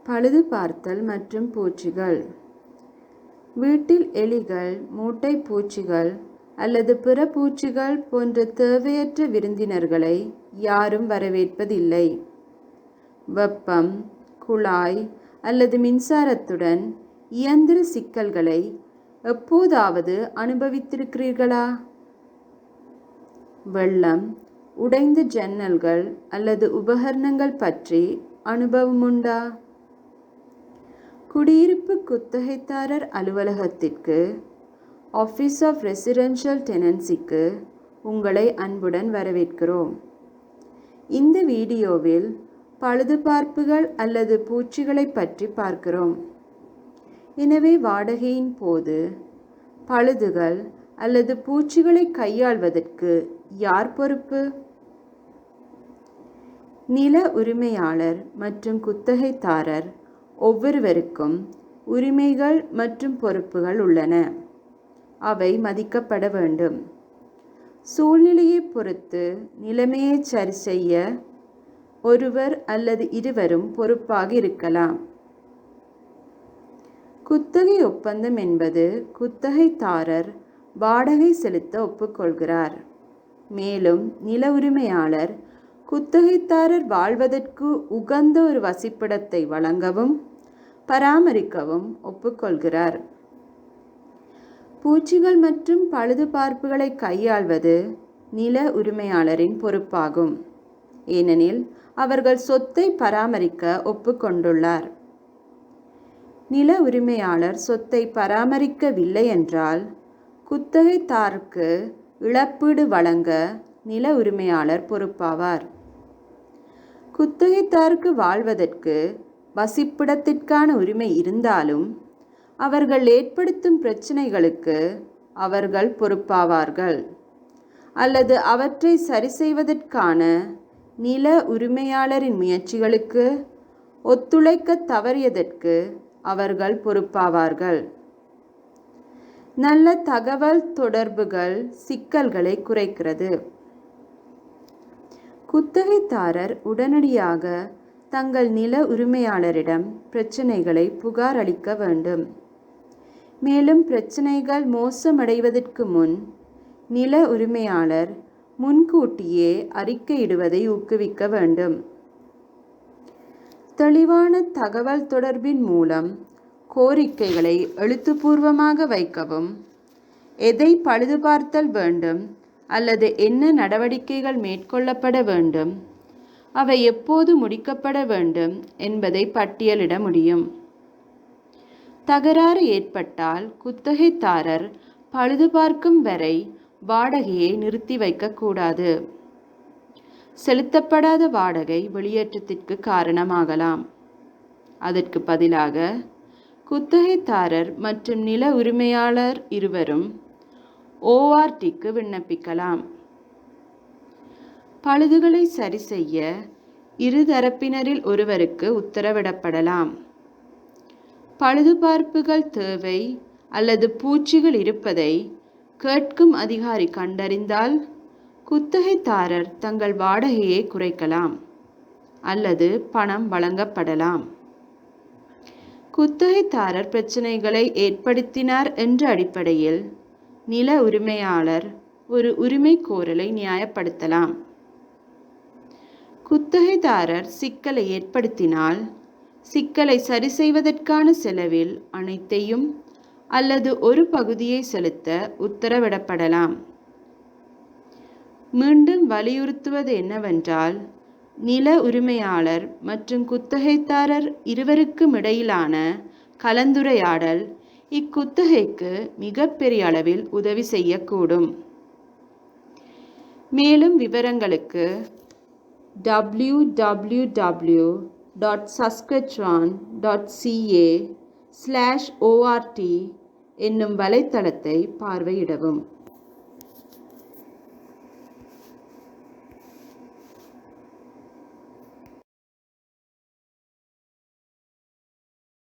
பழுது பார்த்தல் மற்றும் பூச்சிகள். வீட்டில் எலிகள், மூட்டை பூச்சிகள் அல்லது பிற பூச்சிகள் போன்ற தேவையற்ற விருந்தினர்களை யாரும் வரவேற்பதில்லை. வெப்பம், குழாய் அல்லது மின்சாரத்துடன் இயந்திர சிக்கல்களை எப்போதாவது அனுபவித்திருக்கிறீர்களா? வெள்ளம், உடைந்த ஜன்னல்கள் அல்லது உபகரணங்கள் பற்றி அனுபவம் உண்டா? குடியிருப்பு குத்தகைதாரர் அலுவலகத்திற்கு, ஆஃபீஸ் ஆஃப் ரெசிடென்ஷியல் டெனன்சிக்கு உங்களை அன்புடன் வரவேற்கிறோம். இந்த வீடியோவில் பழுதுபார்ப்புகள் அல்லது பூச்சிகளை பற்றி பார்க்கிறோம். எனவே வாடகையின் போது பழுதுகள் அல்லது பூச்சிகளை கையாள்வதற்கு யார் பொறுப்பு? நில உரிமையாளர் மற்றும் குத்தகைதாரர் ஒவ்வொருவருக்கும் உரிமைகள் மற்றும் பொறுப்புகள் உள்ளன. அவை மதிக்கப்பட வேண்டும். சூழ்நிலையை பொறுத்து நிலைமையை சரி செய்ய ஒருவர் அல்லது இருவரும் பொறுப்பாக இருக்கலாம். குத்தகை ஒப்பந்தம் என்பது குத்தகைதாரர் வாடகை செலுத்த ஒப்புக்கொள்கிறார். மேலும் நில உரிமையாளர் குத்தகைதாரர் வாழ்வதற்கு உகந்த ஒரு வசிப்பிடத்தை வழங்கவும் பராமரிக்கவும் ஒப்புக்கொள்கிறார். பூச்சிகள் மற்றும் பழுதுபார்ப்புகளை கையாள்வது நில உரிமையாளரின் பொறுப்பாகும். ஏனெனில் அவர்கள் சொத்தை பராமரிக்க ஒப்புக்கொண்டுள்ளார். நில உரிமையாளர் சொத்தை பராமரிக்கவில்லை என்றால் குத்தகைதாரருக்கு இழப்பீடு வழங்க நில உரிமையாளர் பொறுப்பாவார். குத்தகைதாரருக்கு வாழ்வதற்கு வசிப்பிடத்திற்கான உரிமை இருந்தாலும் அவர்கள் ஏற்படுத்தும் பிரச்சனைகளுக்கு அவர்கள் பொறுப்பாவார்கள் அல்லது அவற்றை சரி செய்வதற்கான நில உரிமையாளரின் முயற்சிகளுக்கு ஒத்துழைக்க தவறியதற்கு அவர்கள் பொறுப்பாவார்கள். நல்ல தகவல் தொடர்புகள் சிக்கல்களை குறைக்கிறது. குத்தகைதாரர் உடனடியாக தங்கள் நில உரிமையாளரிடம் பிரச்சனைகளை புகார் அளிக்க வேண்டும். மேலும் பிரச்சனைகள் மோசமடைவதற்கு முன் நில உரிமையாளர் முன்கூட்டியே அறிக்கையிடுவதை ஊக்குவிக்க வேண்டும். தெளிவான தகவல் தொடர்பின் மூலம் கோரிக்கைகளை எழுத்துப்பூர்வமாக வைக்கவும், எதை பழுதுபார்த்தல் வேண்டும் அல்லது என்ன நடவடிக்கைகள் மேற்கொள்ளப்பட வேண்டும், அவை எப்போது முடிக்கப்பட வேண்டும் என்பதை பட்டியலிட முடியும். தகராறு ஏற்பட்டால் குத்தகைதாரர் பழுதுபார்க்கும் வரை வாடகையை நிறுத்தி வைக்கக்கூடாது. செலுத்தப்படாத வாடகை வெளியேற்றத்திற்கு காரணமாகலாம். அதற்கு பதிலாக குத்தகைதாரர் மற்றும் நில உரிமையாளர் இருவரும் ORTக்கு விண்ணப்பிக்கலாம். பழுதுகளை சரி செய்ய இருதரப்பினரில் ஒருவருக்கு உத்தரவிடப்படலாம். பழுதுபார்ப்புகள் தேவை அல்லது பூச்சிகள் இருப்பதை கேட்கும் அதிகாரி கண்டறிந்தால் குத்தகைதாரர் தங்கள் வாடகையை குறைக்கலாம் அல்லது பணம் வழங்கப்படலாம். குத்தகைதாரர் பிரச்சனைகளை ஏற்படுத்தினார் என்ற அடிப்படையில் நில உரிமையாளர் ஒரு உரிமை கோரலை நியாயப்படுத்தலாம். குத்தகைதாரர் சிக்கலை ஏற்படுத்தினால் சிக்கலை சரி செய்வதற்கான செலவில் அனைத்தையும் அல்லது ஒரு பகுதியை செலுத்த உத்தரவிடப்படலாம். மீண்டும் வலியுறுத்துவது என்னவென்றால், நில உரிமையாளர் மற்றும் குத்தகைதாரர் இருவருக்கும் இடையிலான கலந்துரையாடல் இக்குத்தகைக்கு மிகப்பெரிய அளவில் உதவி செய்யக்கூடும். மேலும் விவரங்களுக்கு www.saskatchewan.ca/ort என்னும் வலைத்தளத்தை பார்வையிடவும்.